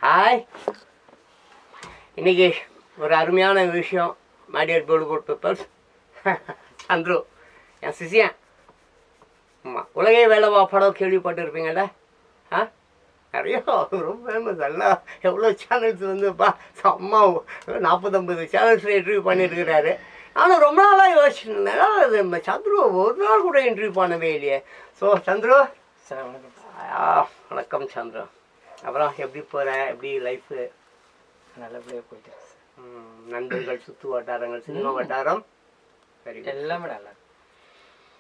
Hi. இன்னைக்கு ஒரு அருமையான விஷயம். My dear beautiful peoples, Chandru என் சிசியன். ஆமாம், உலகே வேலைவா படம் கேள்விப்பட்டிருப்பீங்கள்ல. ஆ, நிறைய ரொம்ப ஃபேமஸ். எல்லாம் எவ்வளோ சேனல்ஸ் வந்துப்பா அம்மா 40-50 சேனல்ஸில் இன்டர்வியூ பண்ணியிருக்கிறாரு. நானும் ரொம்ப நாளாக யோசிச்சுருந்தேன், அது நம்ம சந்துரு ஒரு நாள் கூட இன்டர்வியூ பண்ணவே இல்லையே. ஸோ சந்துரு சார் வணக்கம். வணக்கம் சந்துரு. அப்புறம் எப்படி போகிற, எப்படி லைஃபு? நல்லபடியாக போயிட்டு சார். நண்பர்கள், சுற்று வட்டாரங்கள், சினிமா வட்டாரம் சரி எல்லாமே நல்லா.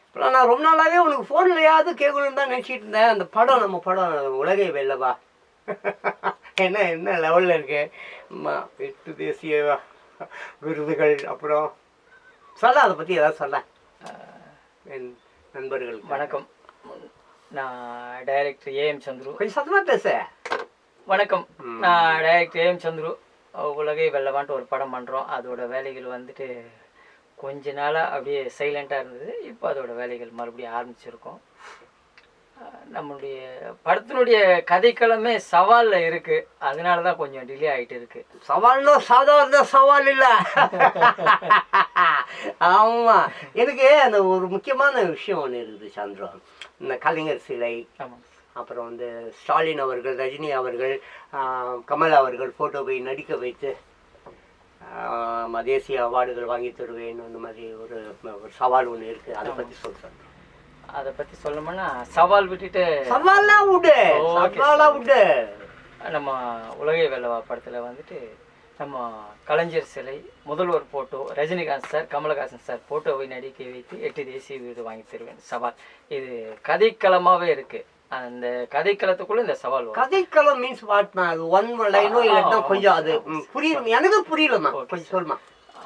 அப்புறம் நான் ரொம்ப நாளாகவே உனக்கு ஃபோன்லையாவது கேட்கணுன்னு தான் நினச்சிட்டு இருந்தேன். அந்த படம், நம்ம படம் உலகை வெல்லவா, என்ன லெவலில் இருக்கு? 8 தேசிய விருதுகள். அப்புறம் சொல்ல, அதை பற்றி ஏதாவது சொல்ல. என் நண்பர்கள் வணக்கம். நான் டைரக்டர் ஏஎம் சந்துரு. கொஞ்சம் சத்தமாக பேச. வணக்கம். நான் டைரக்டர் ஏஎம் சந்துரு. உலகை வெல்லவான்ட்டு ஒரு படம் பண்ணுறோம். அதோட வேலைகள் வந்துட்டு கொஞ்ச நாளாக அப்படியே சைலண்ட்டாக இருந்தது. இப்போ அதோட வேலைகள் மறுபடியும் ஆரம்பிச்சிருக்கோம். நம்மளுடைய படத்தினுடைய கதைக்களமே சவாலில் இருக்குது. அதனால தான் கொஞ்சம் டிலே ஆகிட்டு இருக்குது. சவால்னா சாதாரண சவால் இல்லை. ஆமாம், எனக்கு அந்த ஒரு முக்கியமான விஷயம் ஒன்று இருக்குது சந்திரா. இந்த கலைஞர் சிலை, ஆமாம், அப்புறம் வந்து ஸ்டாலின் அவர்கள், ரஜினி அவர்கள், கமல் அவர்கள் ஃபோட்டோவை நடிக்க வைத்து தேசிய அவார்டுகள் வாங்கி தருவேன், அந்த மாதிரி ஒரு சவால் ஒன்று இருக்குது. அதை பற்றி சொல்கிறேன். அதை பற்றி சொல்லணும்னா சவால் விட்டுட்டு சவால்லாம் விடு, சவாலாக விடு. நம்ம உலகை வெல்லவா படத்தில் வந்துட்டு நம்ம கலைஞர் சிலை, முதல்வர் photo, Rajinikanth sir, Kamalhaasan sir ஃபோட்டோவை நடிக்க வைத்து 8 தேசிய விருது வாங்கி தருவேன் சவால். இது கதைக்களமாகவே இருக்குது. அந்த கதைக்களத்துக்குள்ளே இந்த சவால் வரும். கதைக்களம் மீன்ஸ் வாட்னா அது ஒன் லைனோ இல்லைன்னா கொஞ்சம் அது புரியல, எனக்கு புரியலம்மா, கொஞ்சம் சொல்லுமா.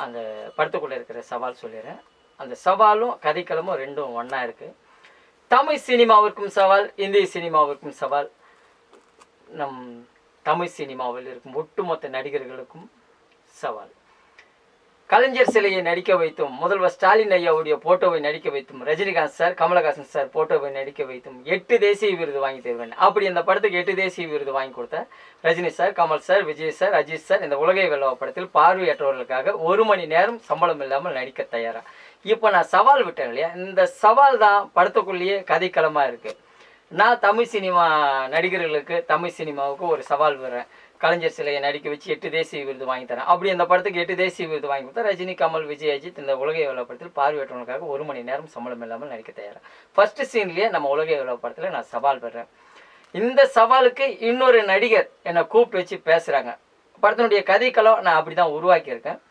அந்த படத்துக்குள்ளே இருக்கிற சவால் சொல்லிடுறேன். அந்த சவாலும் கதைக்களமும் ரெண்டும் ஒன்றா இருக்குது. தமிழ் சினிமாவிற்கும் சவால், இந்திய சினிமாவிற்கும் சவால், நம் தமிழ் சினிமாவில் இருக்கும் ஒட்டுமொத்த நடிகர்களுக்கும் சவால். கலைஞர் சிலையை நடிக்க வைத்தும், முதல்வர் ஸ்டாலின் ஐயாவுடைய போட்டோவை நடிக்க வைத்தும், ரஜினிகாந்த் சார், கமலஹாசன் சார் போட்டோவை நடிக்க வைத்தும் 8 தேசிய விருது வாங்கி தருவேன். அப்படி அந்த படத்துக்கு 8 தேசிய விருது வாங்கி கொடுத்த Rajini sir, Kamal sir, Vijay sir, Ajith sir இந்த உலகை வெல்லவா படத்தில் பார்வையற்றவர்களுக்காக 1 மணி நேரம் சம்பளம் இல்லாமல் நடிக்க தயாரா. இப்போ நான் சவால் விட்டேன் இல்லையா, இந்த சவால் தான் படத்துக்குள்ளேயே கதைக்களமாக இருக்குது. நான் தமிழ் சினிமா நடிகர்களுக்கு, தமிழ் சினிமாவுக்கு ஒரு சவால் விடுறேன். கலைஞர் சிலையை நடிக்க வச்சு 8 தேசிய விருது வாங்கி தரேன். அப்படி அந்த படத்துக்கு 8 தேசிய விருது வாங்கி கொடுத்தா ரஜினி, கமல், விஜய், அஜித் இந்த உலகை வெல்லவா படத்தில் பார்வையற்றவங்களுக்காக 1 மணி நேரம் சம்பளம் இல்லாமல் நடிக்க தயாராக. ஃபர்ஸ்ட் சீன்லேயே நம்ம உலகை வெல்லவா படத்தில் நான் சவால் பெறேன். இந்த சவாலுக்கு இன்னொரு நடிகர் என்னை கூப்பிட்டு வச்சு பேசுகிறாங்க. படத்தினுடைய கதைக்களம் நான் அப்படி தான் உருவாக்கியிருக்கேன்.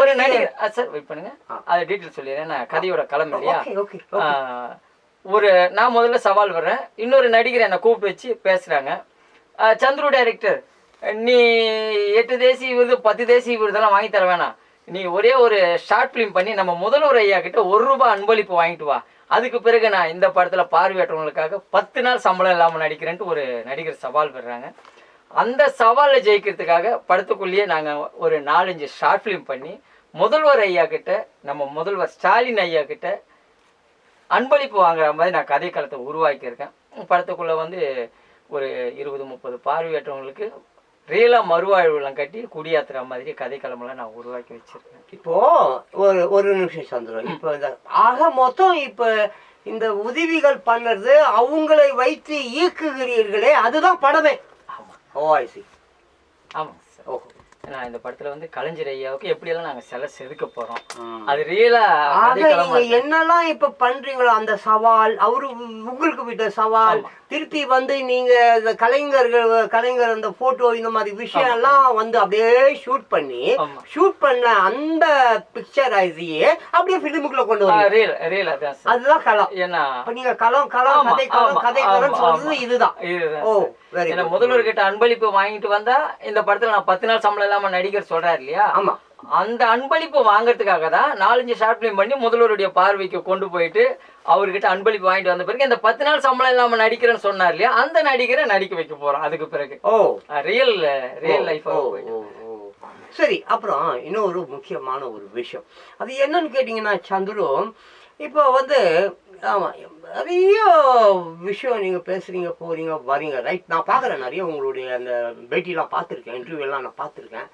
ஒரு நடிகர் சார் வெயிட் பண்ணுங்க, அதை டீட்டெயில் சொல்லிடுறேன். நான் கதையோட களம் இல்லையா. நான் முதல்ல சவால் வர்றேன். இன்னொரு நடிகர் என்னை கூப்பிட்டு வச்சு பேசுகிறாங்க. சந்துரு டைரக்டர், நீ 8 தேசிய விருது 10 தேசிய விருதெல்லாம் வாங்கி தர வேணாம். நீ ஒரே ஒரு ஷார்ட் ஃபிலிம் பண்ணி நம்ம முதல்வர் ஐயா கிட்ட ₹1 அன்பளிப்பு வாங்கிட்டு வா. அதுக்கு பிறகு நான் இந்த படத்தில் பார்வையற்றவங்களுக்காக 10 நாள் சம்பளம் இல்லாமல் நடிக்கிறேன்ட்டு ஒரு நடிகர் சவால் பெறுறாங்க. அந்த சவாலில் ஜெயிக்கிறதுக்காக படத்துக்குள்ளேயே நாங்கள் ஒரு 4-5 ஷார்ட் ஃபிலிம் பண்ணி முதல்வர் ஐயா கிட்ட, நம்ம முதல்வர் ஸ்டாலின் ஐயா கிட்ட அன்பளிப்பு வாங்குற மாதிரி நான் கதைக்களத்தை உருவாக்கியிருக்கேன். படத்துக்குள்ளே வந்து ஒரு 20-30 பார்வையற்றவங்களுக்கு ரியலாக மறுவாழ்வுலாம் கட்டி குடியாத்துற மாதிரி கதைக்களமெல்லாம் நான் உருவாக்கி வச்சிருக்கேன். இப்போது ஒரு நிமிஷம் சந்திரன். இப்போ ஆக மொத்தம் இப்போ இந்த உதவிகள் பண்ணுறது, அவங்களை வைத்து இயக்குகிறீர்களே, அதுதான் படமே. ஆமாம். ஓ, ஐ சி. ஆமாம் சார். ஓஹோ. நான் இந்த படத்துல வந்து கலைஞர் ஐயாவுக்கு எப்படியெல்லாம் நாங்கள் சிலை செதுக்க போறோம், அது ரியலா என்னெல்லாம் இப்ப பண்றீங்களோ அந்த சவால், அவரு உங்களுக்கு விட்ட சவால், திருப்பி வந்து நீங்க இந்த கலைஞர் அந்த போட்டோ இந்த மாதிரி விஷயம் எல்லாம் வந்து அப்படியே ஷூட் பண்ண அந்த பிக்சர் ஐசியே அப்படியே பிலிமுக்குள்ள கொண்டு வரும். ரியல் அதுதான் களம். ஏன்னா நீங்க கதை சொல்றது இதுதான். ஏன்னா முதல்வர் கிட்ட அன்பளிப்பு வாங்கிட்டு வந்தா இந்த படத்துல நான் 10 நாள் சம்பளம் இல்லாம நடிகர் சொல்றாரு இல்லையா. ஆமா, அந்த அன்பளிப்பு வாங்கறதுக்காக தான் 4-5 ஷார்ட் பிலிம் பண்ணி முதல்வருடைய பார்வைக்கு கொண்டு போயிட்டு அவர்கிட்ட அன்பளிப்பு வாங்கிட்டு வந்த பிறகு இந்த 10 நாள் சம்பளம் இல்லாம நடிக்கிறேன்னு சொன்னார் இல்லையா, அந்த நடிகரை நடிக்க வைக்க போறோம். அதுக்கு பிறகு ரியல் லைஃப். சரி, அப்புறம் இன்னொரு முக்கியமான ஒரு விஷயம், அது என்னன்னு கேட்டீங்கன்னா சந்துரு, இப்போ வந்து ஆமாம், நிறைய விஷயம் நீங்கள் பேசுகிறீங்க, போகிறீங்க, வரீங்க, ரைட். நான் பார்க்குறேன் நிறைய உங்களுடைய அந்த பேட்டிலாம் பார்த்துருக்கேன், இன்டர்வியூலாம் நான் பார்த்துருக்கேன்.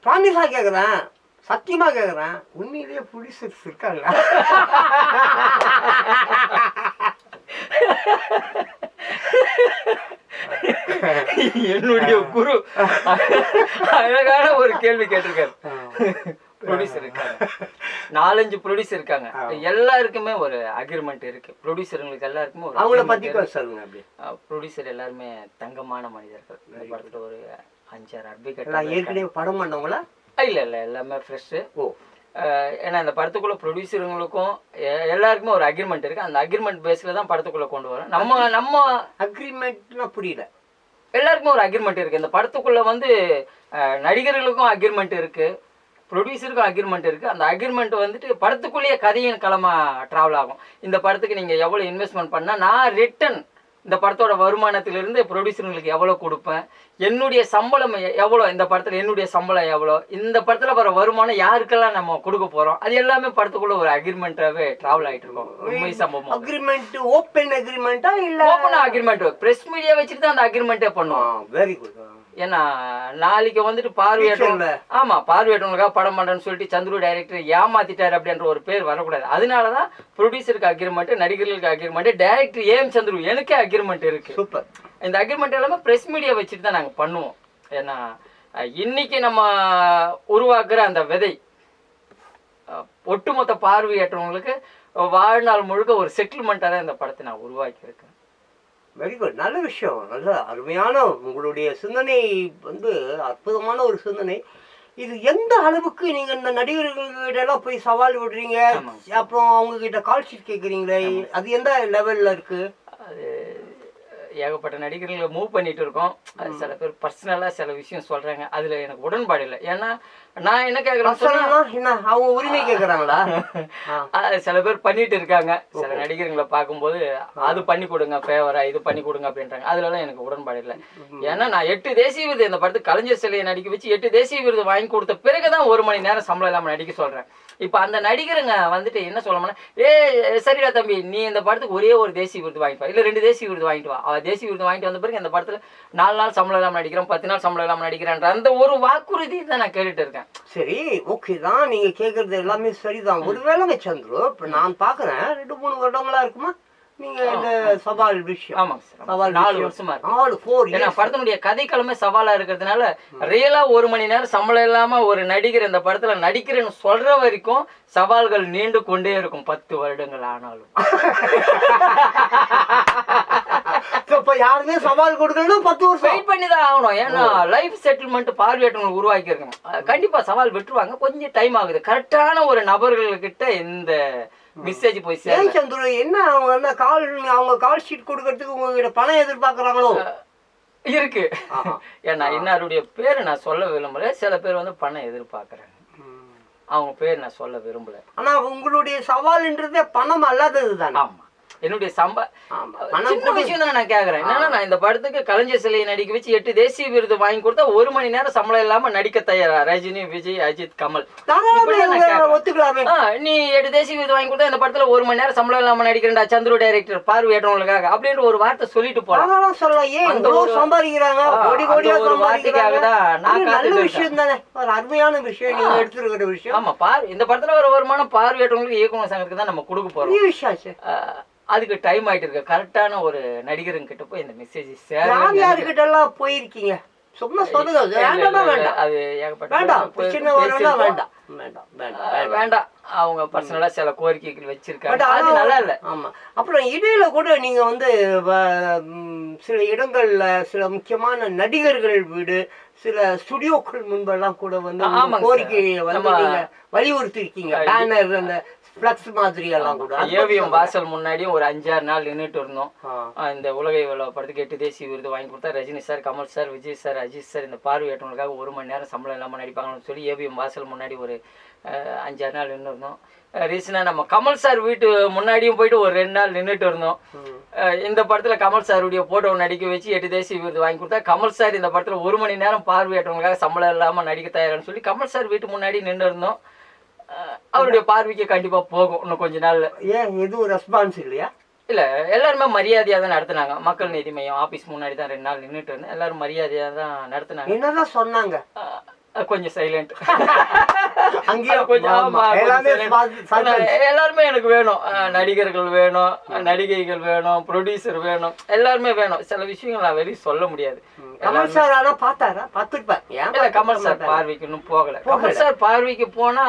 ப்ராமிஸாக கேட்குறேன், சத்தியமாக கேட்குறேன், உண்மையிலேயே ப்ரொடியூசர்ஸ் இருக்காங்க? என்னுடைய குரு அழகான ஒரு கேள்வி கேட்டிருக்காரு. ப்ரொடியூசர் இருக்காங்க, 4-5 ப்ரொடியூசர் இருக்காங்க. எல்லாருக்குமே ஒரு அக்ரிமெண்ட் இருக்கு. ப்ரொடியூசருங்களுக்கு எல்லாருக்குமே ஒரு அவங்கள பத்தி சொல்லுங்க. அப்படி ப்ரொடியூசர் எல்லாருமே தங்கமான மனிதர்கள். இந்த படத்துல ஒரு 5-6 அட்வொகேட். ஏற்கனவே படம் பண்ணவங்களா? இல்ல இல்ல, எல்லாமே ஃப்ரெஷ்ஷு. ஓ, ஏன்னா இந்த படத்துக்குள்ள ப்ரொடியூசருங்களுக்கும் எல்லாருக்குமே ஒரு அக்ரிமெண்ட் இருக்கு. அந்த அக்ரிமெண்ட் பேஸ்ல தான் படத்துக்குள்ள கொண்டு வரோம். நம்ம அக்ரிமெண்ட்னா புரியல. எல்லாருக்குமே ஒரு அக்ரிமெண்ட் இருக்கு. இந்த படத்துக்குள்ள வந்து நடிகர்களுக்கும் அக்ரிமெண்ட் இருக்கு, ப்ரொடியூசருக்கும் அக்ரிமெண்ட் இருக்குது. அந்த அக்ரிமெண்ட் வந்துட்டு படத்துக்குள்ளேயே கதையின் களமா ட்ராவல் ஆகும். இந்த படத்துக்கு நீங்கள் எவ்வளோ இன்வெஸ்ட்மெண்ட் பண்ணால் நான் ரிட்டன் இந்த படத்தோட வருமானத்திலிருந்து ப்ரொடியூசருங்களுக்கு எவ்வளோ கொடுப்பேன், என்னுடைய சம்பளம் எவ்வளோ, இந்த படத்தில் என்னுடைய சம்பளம் எவ்வளோ, இந்த படத்தில் வர வருமானம் யாருக்கெல்லாம் நம்ம கொடுக்க போகிறோம், அது எல்லாமே படத்துக்குள்ள ஒரு அக்ரிமெண்ட்டாகவே ட்ராவல் ஆகிட்டு இருக்கோம். உண்மை சம்பவம். அக்ரிமெண்ட் ஓப்பன் அக்ரிமெண்ட்டா இல்லை? Open agreement. ப்ரெஸ் மீடியா வச்சுட்டு தான் அந்த அக்ரிமெண்ட்டே பண்ணுவோம். Very good. ஏன்னா நாளைக்கு வந்துட்டு பார்வையாட்டவங்க, ஆமாம், பார்வையாட்டவங்களுக்காக படம் பண்ணுறேன்னு சொல்லிட்டு சந்துரு டைரக்டர் ஏமாத்திட்டார் அப்படின்ற ஒரு பேர் வரக்கூடாது. அதனால தான் ப்ரொடியூசருக்கு அக்ரிமெண்ட், நடிகர்களுக்கு அக்ரிமெண்ட், டைரக்டர் ஏஎம் சந்துரு எனக்கே அக்ரிமெண்ட் இருக்கு. சூப்பர். இந்த அக்ரிமெண்ட் எல்லாமே ப்ரெஸ் மீடியா வச்சுட்டு தான் நாங்கள் பண்ணுவோம். ஏன்னா இன்னைக்கு நம்ம உருவாக்குற அந்த விதை ஒட்டுமொத்த பார்வையாட்டவங்களுக்கு வாழ்நாள் முழுக்க ஒரு செட்டில்மெண்ட்டாக தான் இந்த படத்தை நான் உருவாக்கியிருக்கேன். Very good. நல்ல விஷயம். நல்ல அருமையான உங்களுடைய சிந்தனை வந்து அற்புதமான ஒரு சிந்தனை. இது எந்த அளவுக்கு நீங்க இந்த நடிகர்கள்கிட்ட எல்லாம் போய் சவால் விடுறீங்க, அப்புறம் அவங்க கிட்ட கால் ஷீட் கேட்குறீங்களே, அது எந்த லெவல்ல இருக்கு? அது ஏகப்பட்ட நடிகர்களை மூவ் பண்ணிட்டு இருக்கோம். அது சில பேர் பர்சனலாக சில விஷயம் சொல்றாங்க, அதுல எனக்கு உடன்பாடு இல்லை. ஏன்னா நான் என்ன கேட்குறேன், அவங்க உரிமை கேட்குறாங்களா? சில பேர் பண்ணிட்டு இருக்காங்க. சில நடிகர்களை பார்க்கும்போது அது பண்ணி கொடுங்க, ஃபேவரா இது பண்ணி கொடுங்க அப்படின்றாங்க. அதுலலாம் எனக்கு உடன்பாடு இல்லை. ஏன்னா நான் 8 தேசிய விருது இந்த படத்துக்கு கலைஞர் சிலையை நடிக்க வச்சு 8 தேசிய விருது வாங்கி கொடுத்த பிறகுதான் 1 மணி நேரம் சம்பளம் இல்லாமல் நடிக்க சொல்றேன். இப்போ அந்த நடிகருங்க வந்துட்டு என்ன சொல்லணும்னா, சரிடா தம்பி, நீ இந்த படத்துக்கு ஒரே ஒரு தேசிய விருது வாங்கிட்டு வா, இல்லை 2 தேசிய விருது வாங்கிட்டு வா. அவள் தேசிய விருது வாங்கிட்டு வந்த பிறகு இந்த படத்தில் 4 நாள் சம்பளம் இல்லாமல் நடிக்கிறேன், 10 நாள் சம்பளம் இல்லாமல் நடிக்கிறேன்ற அந்த ஒரு வாக்குறுதி தான் நான் கேட்டுட்டு இருக்கேன். சரி, ஓகே தான், நீங்க கேட்கறது எல்லாமே சரிதான். ஒருவேளை சந்துரு, இப்போ நான் பார்க்குறேன் 2-3 வருடங்களா இருக்குமா நீங்க இந்த சவால் விஷயம்? ஆமாங்க சார், சவால் 4 வருஷமா இருக்கு. ஏன்னா படத்தினுடைய கதைக்களமே சவாலா இருக்கிறதுனால ரியலா 1 மணி நேரம் சம்பளம் இல்லாம ஒரு நடிகர் இந்த படத்துல நடிக்கிறேன்னு சொல்ற வரைக்கும் சவால்கள் நீண்டு கொண்டே இருக்கும். 10 வருடங்கள் ஆனாலும் இப்ப யாருமே சவால் கொடுக்கணும் 10 வருஷம் வெயிட் பண்ணி தான் ஆகணும். ஏன்னா லைஃப் செட்டில்மெண்ட் பார்வையாட்டவங்களுக்கு உருவாக்கி இருக்கணும். கண்டிப்பா சவால் விட்டுருவாங்க, கொஞ்சம் டைம் ஆகுது. கரெக்டான ஒரு நபர்கள்கிட்ட இந்த மெசேஜ் போய் சேரும். சந்துரு, என்ன அவங்க கால் ஷீட் கொடுக்கறதுக்கு உங்ககிட்ட பணம் எதிர்பார்க்கறாங்களோ? இருக்கு. ஏன்னா இன்னாருடைய பேரு நான் சொல்ல விரும்பல. சில பேர் வந்து பணம் எதிர்பார்க்கறாங்க, அவங்க பேர் நான் சொல்ல விரும்பல. ஆனா உங்களுடைய சவால்ன்றதே பணம் அல்லாதது தானே? ஆமா, என்னுடைய சின்ன விஷயம் தானே நான் கேட்கறேன். என்னன்னா நான் இந்த படத்துக்கு கலைஞர் சிலையை நடிக்க வச்சு 8 தேசிய விருது வாங்கி கொடுத்தா 1 மணி நேரம் சம்பளம் இல்லாம நடிக்க தயாரா ரஜினி, விஜய், அஜித், கமல். நீ 8 தேசிய விருது வாங்கி கொடுத்தா இந்த படத்துல 1 மணி நேரம் சம்பளம் இல்லாம நடிக்கிறேன்டா சந்துரு டைரக்டர் பார்வையாட்டவங்களுக்காக அப்படின்ற ஒரு வார்த்தை சொல்லிட்டு போலாம். வார்த்தைக்காக தான் நான் அருமையான விஷயம் நீங்க எடுத்துருக்கிற விஷயம். ஆமா, இந்த படத்துல ஒரு வருமானம் பார்வையாட்டவங்களுக்கு இயக்குனர் சங்கத்துக்கு தான் நம்ம கொடுக்க போறோம். அதுக்கு டைம் ஆயிட்டு இருக்கு. கரெக்டான ஒரு நடிகருங்க கிட்ட போய் இந்த மெசேஜ் யாருக்கிட்ட எல்லாம் போயிருக்கீங்க? சும்மா சொல்லுங்க. அது வேண்டாம், அவங்க பர்சனலா சில கோரிக்கைகள் வச்சிருக்காங்க, அது நல்லா இல்ல. ஆமா. அப்புறம் இடையில கூட நீங்க வந்து சில இடங்கள்ல சில முக்கியமான நடிகர்கள் வீடு, சில ஸ்டுடியோக்கள் முன்பெல்லாம் கூட வந்து கோரிக்கையை வந்து நீங்க வலியுறுத்தி இருக்கீங்க. பேனர், அந்த ஃப்ளக்ஸ் மாதிரி எல்லாம் கூட ஏவிஎம் வாசல் முன்னாடியும் ஒரு 5-6 நாள் நின்றுட்டு இருந்தோம். இந்த உலகை படத்துக்கு 8 தேசிய விருது வாங்கி கொடுத்தா Rajini sir, Kamal sir, Vijay sir, Ajith sir இந்த பார்வையாட்டவங்களுக்காக 1 மணி நேரம் சம்பளம் இல்லாமல் நடிப்பாங்கன்னு சொல்லி ஏவிஎம் வாசல் முன்னாடி ஒரு 5-6 நாள் நின்று இருந்தோம். ரீசனாக நம்ம கமல் சார் வீட்டு முன்னாடியும் போயிட்டு ஒரு 2 நாள் நின்றுட்டு இருந்தோம். இந்த படத்தில் கமல் சாருடைய போட்டோ நடிக்க வச்சு 8 தேசிய விருது வாங்கி கொடுத்தா கமல் சார் இந்த படத்தில் 1 மணி நேரம் பார்வையாட்டவங்களுக்காக சம்பளம் இல்லாமல் நடிக்க தயாரான்னு சொல்லி கமல் சார் வீட்டு முன்னாடி நின்று இருந்தோம். அவருடைய பார்வைக்கு கண்டிப்பா போகும் இன்னும் கொஞ்ச நாள்ல. ஏன் எதுவும் ரெஸ்பான்ஸ் இல்லையா? இல்ல எல்லாருமே மரியாதையா தான் நடத்துனாங்க. மக்கள் நீதி மையம் ஆபீஸ் முன்னாடி தான் 2 நாள் நின்றுட்டு இருந்தேன். எல்லாரும் மரியாதையா தான் நடத்துனாங்க. என்னதான் சொன்னாங்க? கொஞ்சம் சைலண்ட். அங்கேயும் கொஞ்சம் ஆமா, எல்லாமே எல்லாருமே எனக்கு வேணும். நடிகர்கள் வேணும், நடிகைகள் வேணும், ப்ரொடியூசர் வேணும், எல்லாருமே வேணும். சில விஷயங்கள் நான் வெளியே சொல்ல முடியாது. கமல் சார் ஆனா பாத்தாரா? பாத்துருப்பேன். இல்ல கமல் சார் பார்வைக்கு இன்னும் போகல. கமல் சார் பார்வைக்கு போனா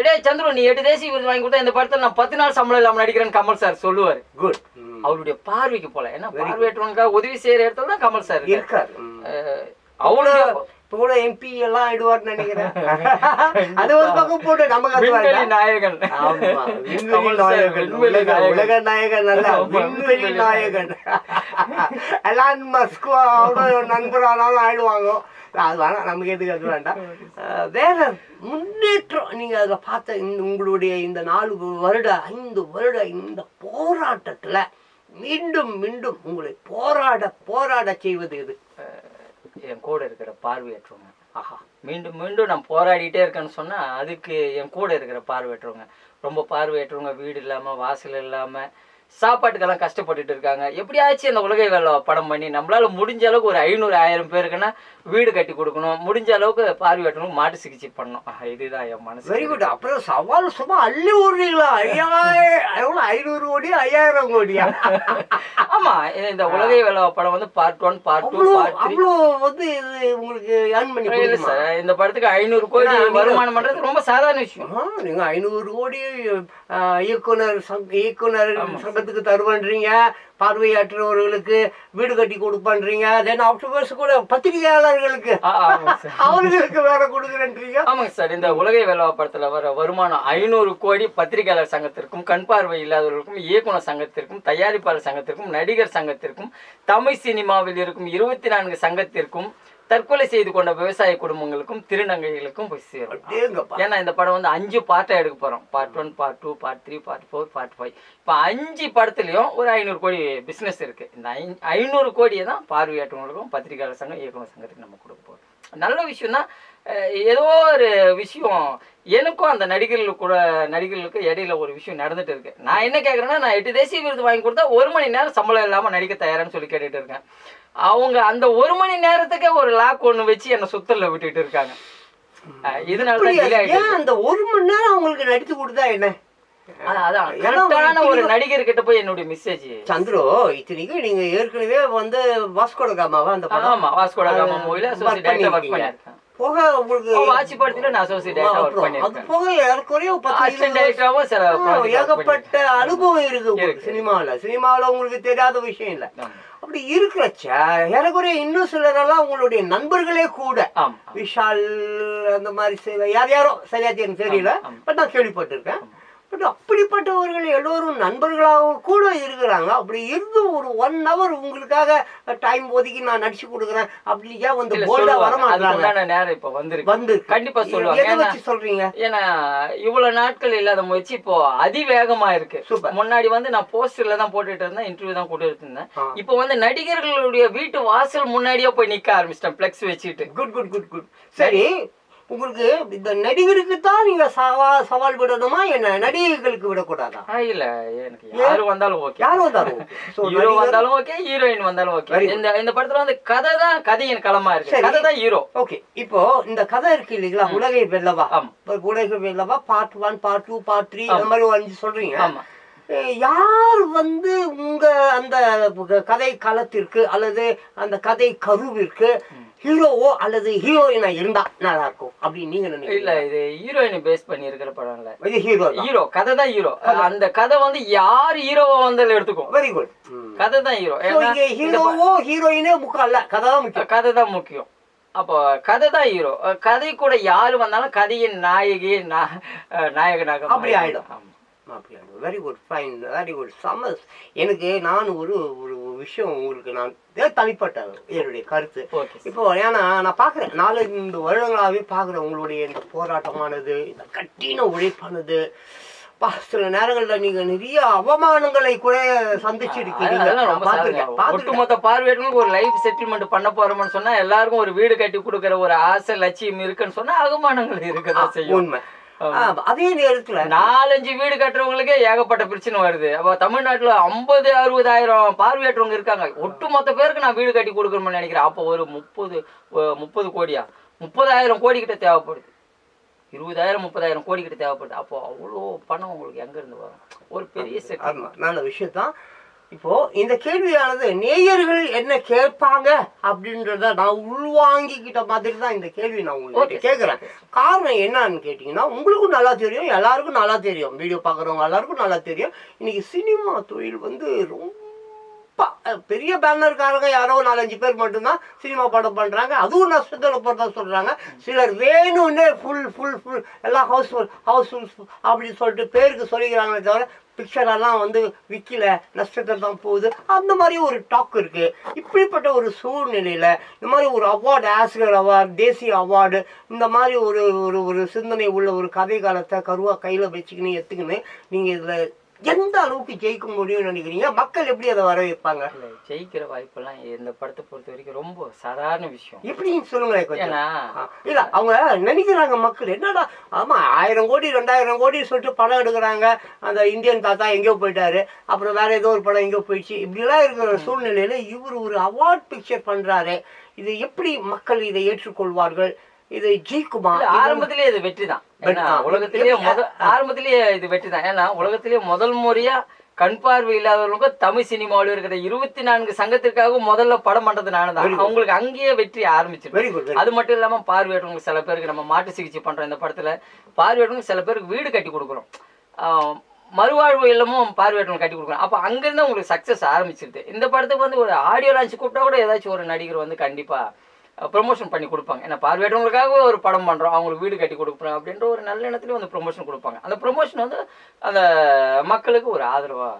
டேய் சந்துரு நீ 8 தேசிய விருது வாங்கி கொடுத்தா இந்த படத்துல நான் 10 நாள் சம்பளம் இல்லாம நடிக்கிறேன்னு கமல் சார் சொல்லுவாரு. குட். அவருடைய பார்வைக்கு போல. ஏன்னா பார்வையற்றவனுக்காக உதவி செய்யற இடத்துல தான் கமல் சார் இருக்காரு. அவருடைய கூட எம்பி எல்லாம் ஆயிடுவார்னு நினைக்கிறேன். அது ஒரு பக்கம் போட்டு நமக்கு விண்வெளி நாயகன். ஆமா, விண்வெளி நாயகன், உலக நாயகன் அல்ல, விண்வெளி நாயகன். எலான் மஸ்க் அவரோட நண்பரானாலும் ஆயிடுவாங்க. அது வேணாம், நமக்கு எதுக்கு அது வேண்டாம். வேற முன்னேற்றம் நீங்க அதுல பார்த்த உங்களுடைய இந்த 5 வருட இந்த போராட்டத்துல மீண்டும் மீண்டும் உங்களை போராட செய்வது எது? என் கூட இருக்கிற பார்வையற்றவங்க. ஆஹா, மீண்டும் மீண்டும் நான் போராடிட்டே இருக்கேன்னு சொன்னா அதுக்கு என் கூட இருக்கிற பார்வையற்றவங்க. ரொம்ப பார்வையற்றவங்க வீடு இல்லாம வாசல் இல்லாம சாப்பாட்டுக்கெல்லாம் கஷ்டப்பட்டுட்டு இருக்காங்க. எப்படியாச்சும் அந்த உலகை வேலை படம் பண்ணி நம்மளால முடிஞ்ச அளவுக்கு ஒரு 500-1000 பேருக்குன்னா வீடு கட்டி கொடுக்கணும். முடிஞ்ச அளவுக்கு பார்வையற்றவங்க மாட்டு சிகிச்சை பண்ணணும். இதுதான் என் மனசு. Very good. அப்புறம் சவால் சும்மா அள்ளி விடுறீங்களா? 500 கோடி 5000 கோடியா? ஆமா, இந்த உலகை வேலை படம் வந்து பார்ட் 1 பார்ட் 2 பார்ட் 3 அவ்வளோ வந்து இது உங்களுக்கு ஏர்ன் பண்ணி இல்ல சார். இந்த படத்துக்கு 500 கோடி வருமானம் பண்றது ரொம்ப சாதாரண விஷயம். நீங்க 500 கோடி இயக்குனர் சங்கத்துக்கு தருவன்றீங்க, பார்வையாற்றவர்களுக்கு வீடு கட்டி கொடுப்பன்றீங்க, தென் ஆஃப்டர்வர்ஸ் கூட பத்திரிகையாளர்களுக்கு அவர்களுக்கு வேற கொடுக்குறேன்றீங்க. ஆமாங்க சார். இந்த உலகை வேலை படத்துல வர வருமானம் 500 கோடி பத்திரிகையாளர் சங்கத்திற்கும், கண் பார்வை இல்லாதவர்களுக்கும், இயக்குனர் சங்கத்திற்கும், தயாரிப்பாளர் சங்கத்திற்கும், நடிகர் சங்கத்திற்கும், தமிழ் சினிமாவில் இருக்கும் 24 சங்கத்திற்கும், தற்கொலை செய்து கொண்ட விவசாய குடும்பங்களுக்கும், திருநங்கைகளுக்கும் போய் சேரும். ஏன்னா இந்த படம் வந்து 5 பார்ட்டா எடுக்க போறோம். Part 1 part 2 part 3 part 4 part 5. இப்போ 5 படத்துலயும் ஒரு 500 கோடி பிசினஸ் இருக்கு. இந்த 500 கோடியை தான் பார்வையாற்றவங்களுக்கும், பத்திரிகையாளர் சங்கம், இயக்குனர் சங்கத்துக்கு நம்ம கொடுக்க போறோம். நல்ல விஷயம் தான். ஏதோ ஒரு விஷயம் எனக்கும் அந்த நடிகர்களுக்கு இடையில ஒரு விஷயம் நடந்துட்டு இருக்கு. நான் என்ன கேட்குறேன்னா, நான் 8 தேசிய விருது வாங்கி கொடுத்தா 1 மணி நேரம் சம்பளம் இல்லாமல் நடிக்க தயாரான்னு சொல்லி கேட்டுட்டு இருக்கேன். அவங்க அந்த 1 மணி நேரத்துக்கே ஒரு லாக் ஒன்று வச்சு என்னை சுத்தல்ல விட்டுட்டு இருக்காங்க. இதனால அந்த 1 மணி நேரம் அவங்களுக்கு நடித்து கொடுத்தா என்ன? அதான் கரெக்டான ஒரு நடிகர் கிட்ட போய் என்னுடைய மெசேஜ். சந்துரு, இத்தனைக்கு நீங்க ஏற்கனவே வந்து வாஸ்கோட காமாவா அந்த படம்? ஆமா, வாஸ்கோட காமா மூவில அசோசியேட் டைரக்டரா வர்க் பண்ணிருக்கேன். போக உங்களுக்கு வாட்சி படத்துல நான் அசோசியேட் டைரக்டரா வர்க் பண்ணிருக்கேன். அது போக ஏற்கனவே 10 டைரக்டராவும் சில ஏகப்பட்ட அனுபவம் இருக்கு சினிமாவில் உங்களுக்கு தெரியாத விஷயம் இல்லை. அப்படி இருக்கிறச்ச ஏறக்குறைய இன்னும் சிலரெல்லாம் உங்களுடைய நண்பர்களே கூட, விஷால் அந்த மாதிரி யாரோ சரியா தெரியல, பட் நான் கேள்விப்பட்டிருக்கேன். பட் அப்படிப்பட்டவர்கள் எல்லோரும் நண்பர்களாக கூட இருக்கிறாங்க. அப்படி இருந்து ஒரு 1 hour உங்களுக்காக டைம் ஒதுக்கி நான் நடிச்சு கொடுக்குறேன் அப்படி ஏன் வந்து போல்டா வர மாட்டாங்க? நேரம் இப்போ வந்து கண்டிப்பா சொல்லுவாங்க. சொல்றீங்க ஏன்னா இவ்வளவு நாட்கள் இல்லாத முயற்சி இப்போ அதிவேகமா இருக்கு. முன்னாடி வந்து நான் போஸ்டர்ல தான் போட்டுட்டு இருந்தேன், இன்டர்வியூ தான் கொடுத்துட்டு இருந்தேன். இப்போ வந்து நடிகர்களுடைய வீட்டு வாசல் முன்னாடியே போய் நிக்க ஆரம்பிச்சிட்டேன் பிளெக்ஸ் வச்சுட்டு. Good good good good. சரி, உங்களுக்கு இந்த நடிகருக்கு தான் நீங்க சவால் விடணுமா, என்ன நடிகைகளுக்கு விடக்கூடாதா? இல்ல, எனக்கு யாரு வந்தாலும் ஓகே. யாரு வந்தாலும் ஹீரோ வந்தாலும் ஓகே, ஹீரோயின் வந்தாலும் ஓகே. இந்த படத்துல வந்து கதையின் களமா இருக்கு. கதை தான் ஹீரோ. ஓகே, இப்போ இந்த கதை இருக்கு இல்லீங்களா, உலகை வெல்லவா, உலகை வெல்லவா பார்ட் 1 பார்ட் 2 பார்ட் 3 அந்த மாதிரி 5 சொல்றீங்க. ஆமா. யார் வந்து உங்க அந்த கதை களத்திற்கு அல்லது அந்த கதை கருவிற்கு ஹீரோவோ அல்லது ஹீரோயினா இருந்தா நல்லா இருக்கும் அப்படின்னு நீங்க நினைக்கிறீங்க? இல்ல, இது ஹீரோயினை பேஸ் பண்ணி இருக்கிற படம் இல்ல. இது ஹீரோ கதை தான் ஹீரோ. அந்த கதை வந்து யார் ஹீரோவா வந்தாலும் எடுத்துக்கோ. Very good. கதை தான் ஹீரோ. ஹீரோவோ ஹீரோயினே முக்கியம் இல்ல, கதை தான் முக்கியம். கதை தான் முக்கியம். அப்போ கதை தான் ஹீரோ. கதை கூட யாரு வந்தாலும் கதையின் நாயகனாக அப்படி ஆயிடும். Very good, fine, very good, சமஸ். எனக்கு நான் ஒரு விஷயம் உங்களுக்கு நான் தனிப்பட்ட என்னுடைய கருத்து. இப்போ ஏன்னா நான் பார்க்குறேன், 4 வருடங்களாகவே பார்க்குறேன் உங்களுடைய இந்த போராட்டமானது, இந்த கட்டின உழைப்பானது. சில நேரங்கள்ல நீங்க நிறைய அவமானங்களை கூட சந்திச்சிருக்கீங்க. ஒட்டுமொத்த பார்வையாளர்களுக்கு ஒரு லைஃப் செட்டில்மெண்ட் பண்ண போறோம்னு சொன்னா, எல்லாருக்கும் ஒரு வீடு கட்டி கொடுக்குற ஒரு ஆசை லட்சியம் இருக்குன்னு சொன்னா அவமானங்கள் இருக்கதான் செய்யும். உண்மை. அதே நேரத்துல 4-5 வீடு கட்டுறவங்களுக்கே ஏகப்பட்ட பிரச்சனை வருது. அப்போ தமிழ்நாட்டுல 50-60,000 பார்வையற்றவங்க இருக்காங்க. ஒட்டுமொத்த பேருக்கு நான் வீடு கட்டி கொடுக்கணும்னு நினைக்கிறேன். அப்போ ஒரு 30 கோடியா 30,000 கோடி கிட்ட தேவைப்படுது. 20,000-30,000 கோடி கிட்ட தேவைப்படுது. அப்போ அவ்வளோ பணம் உங்களுக்கு எங்க இருந்து வரும்? ஒரு பெரிய செட். நல்ல விஷயம் தான். இப்போ இந்த கேள்வியானது நேயர்கள் என்ன கேட்பாங்க அப்படின்றத நான் உள்வாங்கிக்கிட்ட மாதிரி தான் இந்த கேள்வி நான் உங்களுக்கு கேட்குறேன். காரணம் என்னன்னு கேட்டிங்கன்னா, உங்களுக்கும் நல்லா தெரியும், எல்லாருக்கும் நல்லா தெரியும், வீடியோ பார்க்குறவங்க எல்லாருக்கும் நல்லா தெரியும், இன்னைக்கு சினிமா தொழில் வந்து ரொம்ப பெரிய பேனர்காரங்க யாரோ 4-5 பேர் மட்டும்தான் சினிமா படம் பண்ணுறாங்க. அதுவும் நஷ்டத்தில் போகிறதா சொல்கிறாங்க. சிலர் வேணும்னே ஃபுல் எல்லாம் ஹவுஸ்ஃபுல் அப்படின்னு சொல்லிட்டு பேருக்கு சொல்லிக்கிறாங்களே தவிர பிக்சரெல்லாம் வந்து விற்கல, நஷ்டத்தில் தான் போகுது. அந்த மாதிரி ஒரு டாக் இருக்குது. இப்படிப்பட்ட ஒரு சூழ்நிலையில் இந்த மாதிரி ஒரு அவார்டு, ஆஸ்கர் அவார்டு, தேசிய அவார்டு, இந்த மாதிரி ஒரு ஒரு ஒரு சிந்தனை உள்ள ஒரு கதை காலத்தை கருவாக கையில் வச்சுக்கின்னு எடுத்துக்கின்னு நீங்கள் இதில் எந்த அளவுக்கு ஜெயிக்க முடியும்னு நினைக்கிறீங்க? மக்கள் எப்படி அதை வரவேற்பாங்க? ஜெயிக்கிற வாய்ப்பெல்லாம் இந்த படத்தை பொறுத்த வரைக்கும் ரொம்ப சாதாரண விஷயம். எப்படின்னு சொல்லுங்களேன். இல்ல அவங்க நினைக்கிறாங்க மக்கள் என்னடா, ஆமா 1000 கோடி 2000 கோடி சொல்லிட்டு படம் எடுக்கிறாங்க, அந்த இந்தியன் தாத்தா எங்கேயோ போயிட்டாரு, அப்புறம் வேற ஏதோ ஒரு படம் எங்கேயோ போயிடுச்சு, இப்படிலாம் இருக்கிற சூழ்நிலையில இவர் ஒரு அவார்ட் பிக்சர் பண்றாரு. இது எப்படி மக்கள் இதை ஏற்றுக்கொள்வார்கள்? இது ஜெயிக்குமா? ஆரம்பத்திலேயே இது வெற்றி தான். உலகத்திலேயே ஆரம்பத்திலேயே இது வெற்றி தான். ஏன்னா உலகத்திலேயே முதல் முறையா கண் பார்வை இல்லாதவர்களுக்கும் தமிழ் சினிமாவில் இருக்கிற 24 சங்கத்திற்காக முதல்ல படம் பண்றது நானு தான். அவங்களுக்கு அங்கேயே வெற்றி ஆரம்பிச்சிருக்கு. அது மட்டும் இல்லாம பார்வையற்றவங்க சில பேருக்கு நம்ம மாட்டு சிகிச்சை பண்றோம். இந்த படத்துல பார்வையற்றவங்க சில பேருக்கு வீடு கட்டி கொடுக்குறோம், மறுவாழ்வு இல்லமும் பார்வையற்றவங்க கட்டி கொடுக்குறோம். அப்போ அங்கிருந்து உங்களுக்கு சக்சஸ் ஆரம்பிச்சிருது. இந்த படத்துக்கு வந்து ஒரு ஆடியோ லான்ச் கூப்பிட்டா கூட ஏதாச்சும் ஒரு நடிகர் வந்து கண்டிப்பா ப்ரொமோஷன் பண்ணி கொடுப்பாங்க. ஏன்னா பார்வையற்றவங்களுக்காக ஒரு படம் பண்ணுறோம், அவங்களுக்கு வீடு கட்டி கொடுக்குறோம் அப்படின்ற ஒரு நல்ல எண்ணத்துலேயும் வந்து ப்ரொமோஷன் கொடுப்பாங்க. அந்த ப்ரொமோஷன் வந்து அந்த மக்களுக்கு ஒரு ஆதரவாக.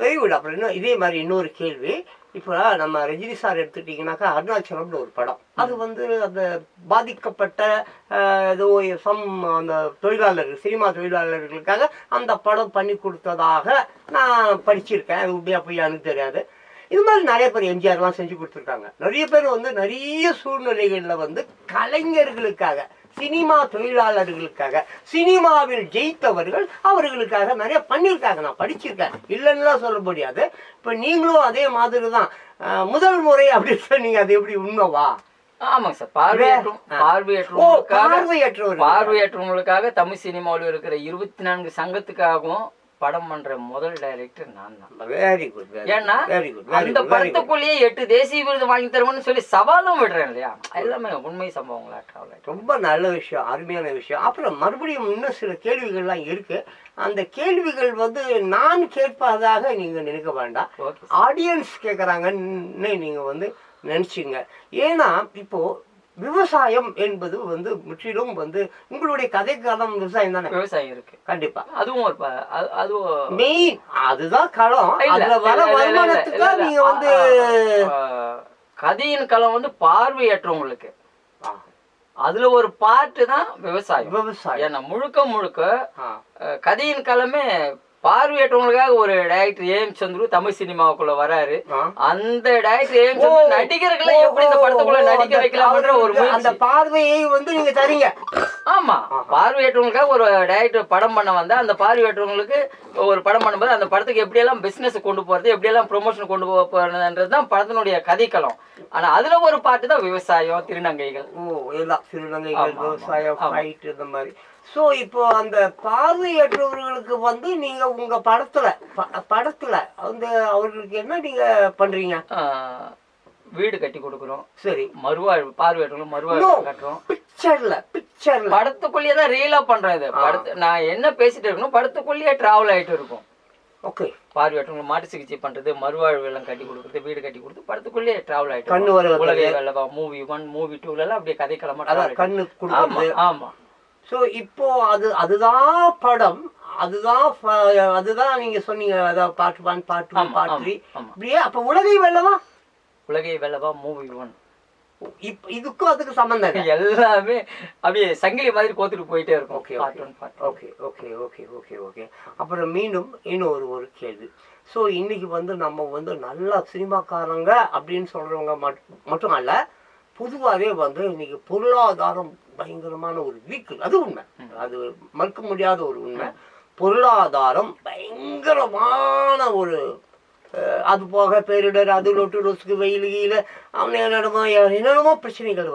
Very good. அப்புறம் இன்னும் இதே மாதிரி இன்னொரு கேள்வி. இப்போ நம்ம ரஜினி சார் எடுத்துட்டிங்கனாக்கா அருணாச்சலம்னு ஒரு படம், அது வந்து அந்த பாதிக்கப்பட்ட ஏதோ அந்த தொழிலாளர்கள், சினிமா தொழிலாளர்களுக்காக அந்த படம் பண்ணி கொடுத்ததாக நான் படிச்சிருக்கேன். அது உண்மையா பொய்யான்னு தெரியாது. இது மாதிரி நிறைய பேர் எம்ஜிஆர்லாம் செஞ்சு கொடுத்துருக்காங்க. நிறைய பேர் வந்து நிறைய சூழ்நிலைகளில் வந்து கலைஞர்களுக்காக, சினிமா தொழிலாளர்களுக்காக, சினிமாவில் ஜெயித்தவர்கள் அவர்களுக்காக நிறைய பண்ணியிருக்காங்க. நான் படிச்சிருக்கேன், இல்லைன்னுலாம் சொல்ல முடியாது. இப்போ நீங்களும் அதே மாதிரி தான் முதல் முறை அப்படின்னு சொன்னீங்க, அது எப்படி உண்மைவா? ஆமாங்க சார். பார்வையற்றவங்களுக்காக தமிழ் சினிமாவில் இருக்கிற 24 சங்கத்துக்காகவும் படம் பண்ற முதல் டைரக்டர் நான் தான். Very good. ஏன்னா அந்த படத்துக்குள்ளேயே 8 தேசிய விருது வாங்கி தருவோம்னு சொல்லி சவாலும் விடுறேன் இல்லையா? எல்லாமே உண்மை சம்பவங்களா டிராவல். ரொம்ப நல்ல விஷயம், அருமையான விஷயம். அப்புறம் மறுபடியும் இன்னும் சில கேள்விகள்லாம் இருக்கு. அந்த கேள்விகள் வந்து நான் கேட்பதாக நீங்க நினைக்க வேண்டாம், ஆடியன்ஸ் கேட்குறாங்கன்னு நீங்க வந்து நினைச்சிங்க. ஏன்னா இப்போ விவசாயம் என்பது வந்து முற்றிலும் வந்து உங்களுடைய கதை காலம் விவசாயம் தானே? விவசாயம் இருக்கு கண்டிப்பா. அதுவும் ஒரு அதுவும் மெயின், அதுதான் களம். அதுல வர வருமானத்துக்கு நீங்க வந்து கதையின் களம் வந்து பார்வையற்றவங்களுக்கு அதுல ஒரு பார்ட்டு தான் விவசாயம். ஏன்னா முழுக்க கதையின் களமே பார்வையற்றவங்களுக்காக ஒரு டைரக்டர் ஏஎம் சந்துரு தமிழ் சினிமாவுக்குள்ள வராரு. அந்த டைரக்டர் ஏஎம் சந்துரு நடிகர்களை எப்படி இந்த படத்துக்குள்ள நடிக்க வைக்கலாம்ன்ற ஒரு அந்த பார்வையை வந்து நீங்க தரீங்க. ஆமா, பார்வையற்றவங்களுக்காக ஒரு டைரக்டர் படம் பண்ண வந்தா அந்த பார்வையற்றவங்களுக்கு ஒரு படம் பண்ணும்போது அந்த படத்துக்கு எப்படியெல்லாம் பிசினஸ் கொண்டு போறது, எப்படியெல்லாம் ப்ரொமோஷன் கொண்டு போறதுன்றதுதான் படத்தினுடைய கதைக்களம். ஆனா அதுல ஒரு பாட்டு தான் விவசாயம், திருநங்கைகள். எல்லாம் திருநங்கைகள், விவசாயம், ஃபைட், இந்த மாதிரி. ஸோ இப்போ அந்த பார்வையற்றவர்களுக்கு வந்து நீங்க உங்க படத்துல வந்து அவர்களுக்கு என்ன நீங்க பண்றீங்க? வீடு கட்டி கொடுக்குறோம். சரி. மறுவாழ்வு, பார்வையற்றவங்களும் மறுவாழ்வு கட்டுறோம். பிக்சர்ல படத்துக்குள்ளேயே தான் ரீலா பண்றேன். இது படத்து நான் என்ன பேசிட்டு இருக்கணும், படத்துக்குள்ளேயே டிராவல் ஆயிட்டு இருக்கும். ஓகே. பார்வையற்றவங்க மாட்டு சிகிச்சை பண்றது, மறுவாழ்வு எல்லாம் கட்டி கொடுக்குறது, வீடு கட்டி கொடுத்து படத்துக்குள்ளேயே டிராவல் ஆயிட்டு. உலகை வெல்லவா மூவி 1 மூவி 2 எல்லாம் அப்படியே கதைக்களமா கண்ணு கொடுக்குறது. ஆமா. ஸோ இப்போ அதுதான் படம், அதுதான் நீங்க சொன்னீங்க, அதாவது பார்ட் 1 பார்ட் 2 பார்ட் 3 அப்படியே. அப்போ உலகை வெல்லவா மூவி 1 இதுக்கும் அதுக்கு சம்பந்தம் எல்லாமே அப்படியே சங்கிலி மாதிரி கோத்துட்டு போயிட்டே இருக்கும். ஓகே. அப்புறம் மீண்டும் இன்னொரு ஒரு கேள்வி. ஸோ இன்னைக்கு வந்து நம்ம வந்து நல்லா சினிமாக்காரங்க அப்படின்னு சொல்றவங்க மட்டும் அல்ல, பொதுவாகவே வந்து இன்னைக்கு பொருளாதாரம் பயங்கரமான ஒரு வீக்கு, அது உண்மை, அது மறுக்க முடியாத ஒரு உண்மை. பொருளாதாரம் பயங்கரமான ஒரு அது போக பேரிடர், அது லொட்டு லொசுக்கு, வெயில் கீழே அவன் என்னென்னமோ பிரச்சனைகள் வருது.